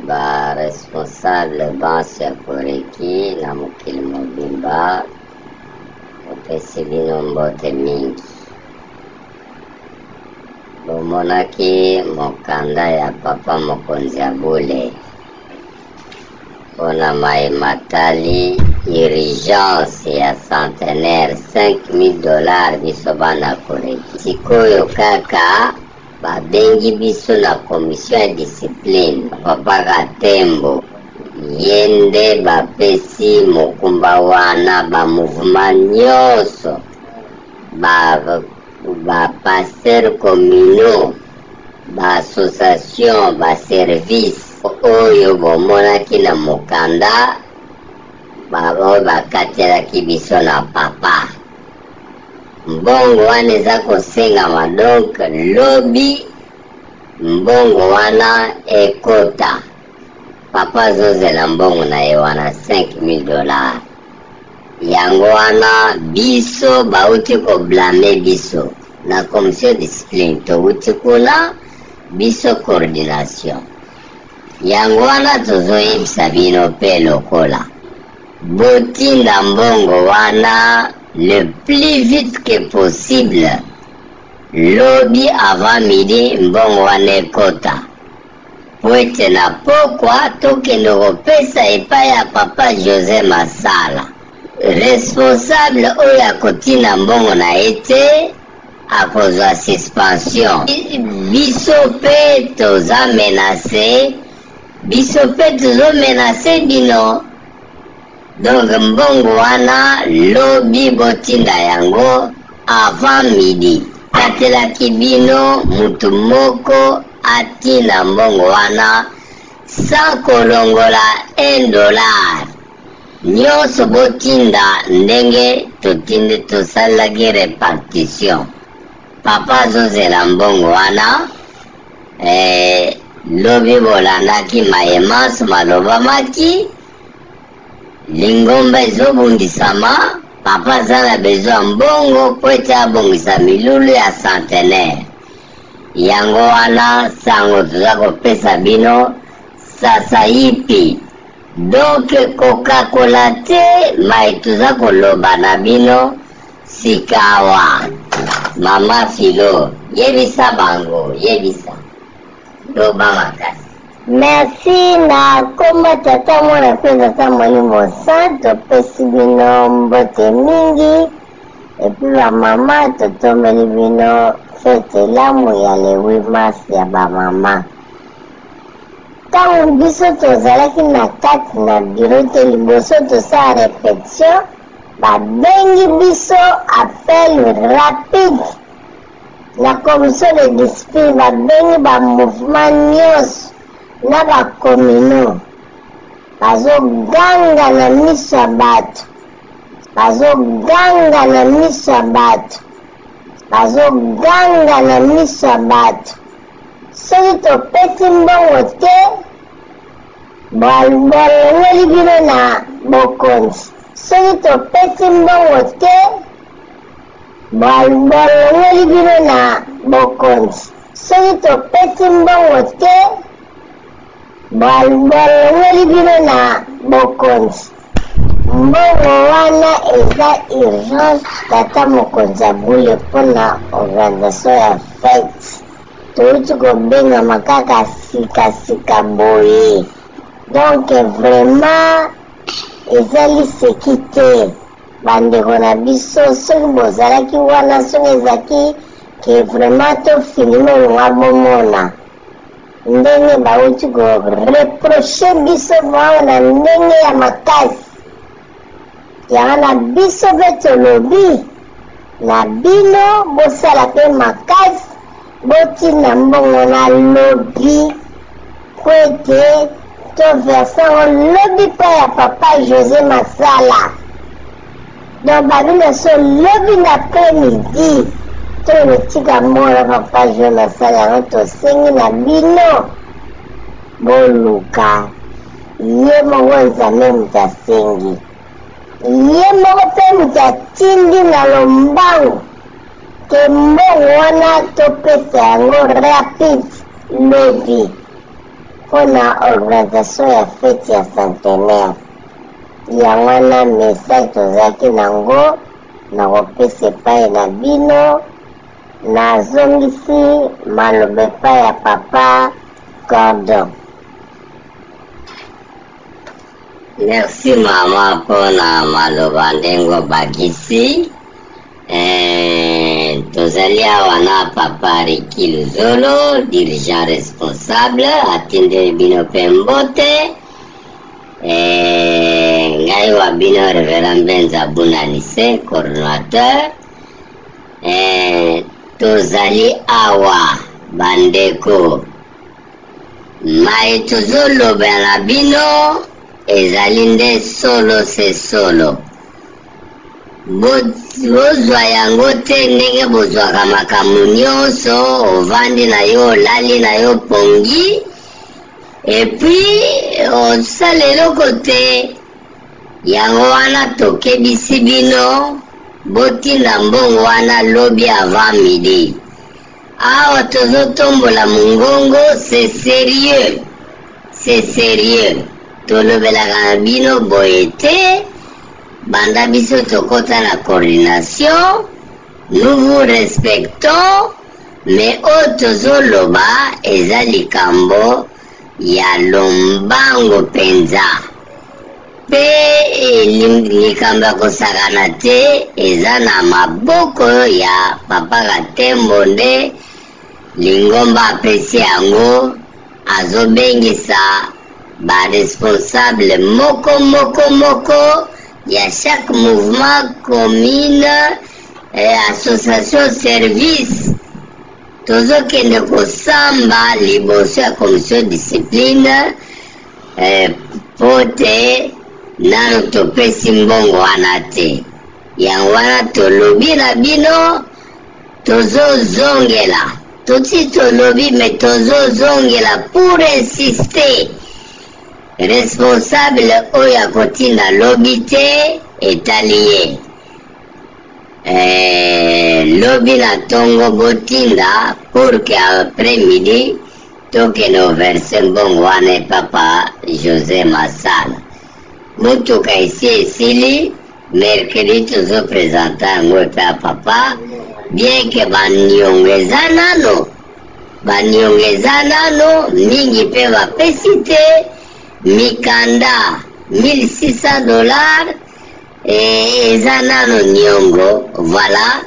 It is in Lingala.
ba responsable bansi ya koreki na mokili mobimba opesi bino mbote mingi. Bomonaki mokanda ya papa mokonzi ya bule mpona matali urgence ya centenaire $5000 biso bana koreki. Sikoyo kaka babengi biso na commission ya discipline papa Katembo yende bapesi mokumba wana ba mouvement nyonso ba pasteur communaux ba association ba service oyo bomonaki na mokanda oyo bakatelaki biso na papa. Mbongo wana eza kosengama, donc lobi mbongo wana ekota papa azozela mbongo na ye wana $5000. Yango wana biso bauti koblame biso na commission discipline, touti kuna biso coordination. Yango wana tozoyebisa bino mpe lokola botinda mbongo wana le plus vite que possible. Lobi avant midi mbongo wana ekota po ete na pokwa tokende kopesa epai ya papa José Masala, responsable oyo akotinda mbongo na ye te akozwa suspension. Biso mpe toza menase, biso mpe tozomenase bino. Donc mbongo wana lobi botinda yango avant midi. Katelaki bino mutu moko atinda mbongo wana sans kolongola $1. Nyonso botinda ndenge totinde tosalaki repartition. Papa azozela mbongo wana lobi bolandaki mayemanso maloba maki lingomba ezobundisama. Papa aza na besoin mbongo po ete abongisa milulu ya centenaire. Yango wana sango toza kopesa bino sasa yipi. Donc kokakola te mai toza koloba na bino sikawa. Mama Filo yebisa bango, yebisa loba makasi. Merci na komba tata mwana kwenda ta mwalimu santo pesi bino mbote mingi epi ba mama totombeli bino fete lamu ya le 8 mars ya ba mama. Tangu biso tozalaki na kati na biro te liboso tosala repetition babengi biso appel rapide na commission de discipline, babengi ba mouvement nyonso na bakomino bazoganga na miso ya bato, bazoganga na miso ya bato, bazoganga na miso ya bato. Soki topesi mbongo te bolongoli bino na bokonzi, soki topesi mbongo te bolongoli bino na bokonzi, soki topesi mbongo te bolongoli bino na bokonzi. Mbongo wana eza urgence tata mokonzi ya bule mpona organisation ya fete. Touti kobengama kaka sikasika boye. Donc vraiment ezali seki te bandeko na biso. Soki bozalaki wana, soki ezalaki ke vraiment tofilme longa bomona ndenge bauti koreproche biso wana ndenge ya makasi. Yango na biso mpe tolobi na bino bosala mpe makasi, botinda mbongo na lobi po ete toversango lobi mpe ya papa José Masala. Donc babino so lobi na après-midi toyotika mbongo papa José Masala. Yango tosengi na bino boluka ye moko nzambe moto asengi, ye moko mpe moto atindi na lombango ke mbongo wana topesa yango rapide lobi. mpona organisation ya fete ya centenaire. Yango wana message tozalaki nango nakopesa epai na bino. Nazongisi maloba epai ya papa Cordon. Merci mama mpona maloba ndenge obakisi. Tozali awa na papa Riki Luzolo, dirigeant responsable, atindeli bino mpe mbote. Ngai wa bino Reverend Benza Bunanise, coordinateur. Tozali awa bandeko. Mai tozoloba na bino ezali nde solo se solo. Bozwa yango te ndenge bozwaka makambo nyonso, ovandi na yo, olali na yo pongi, epuis osala eloko te. Yango wana tokebisi bino, botinda mbongo wana lobi avant midi. Awa tozotombola mongongo, c'est sérieux. C'est sérieux. Tolobelaka na bino boye te. Banda biso tokota na coordination. Nous vous respectons. Mais oyo tozoloba eza likambo ya lombango penza. Pe likambo ya kosakana te eza na maboko ya papa Katembo nde Lingomba apesi yango. Azobengisa ba responsable moko ya chaque mouvement, commune, association, service. Tozokende kosamba liboso ya commission discipline pote nano topesi mbongo wana te. Yango wana tolobi na bino tozozongela. Toti tolobi me tozozongela pour insister. Responsable oyo akotinda lobi te etali ye. Lobi na tongo botinda pour que après midi tokende overse mbongo wana papa José Masala. Mutuka isi esili mercredi tozopresenta yango epe ya papa, bien que baniongeza nano mingi mpe bapesi te. Mikanda $1600 eza nano niongo. Voilà.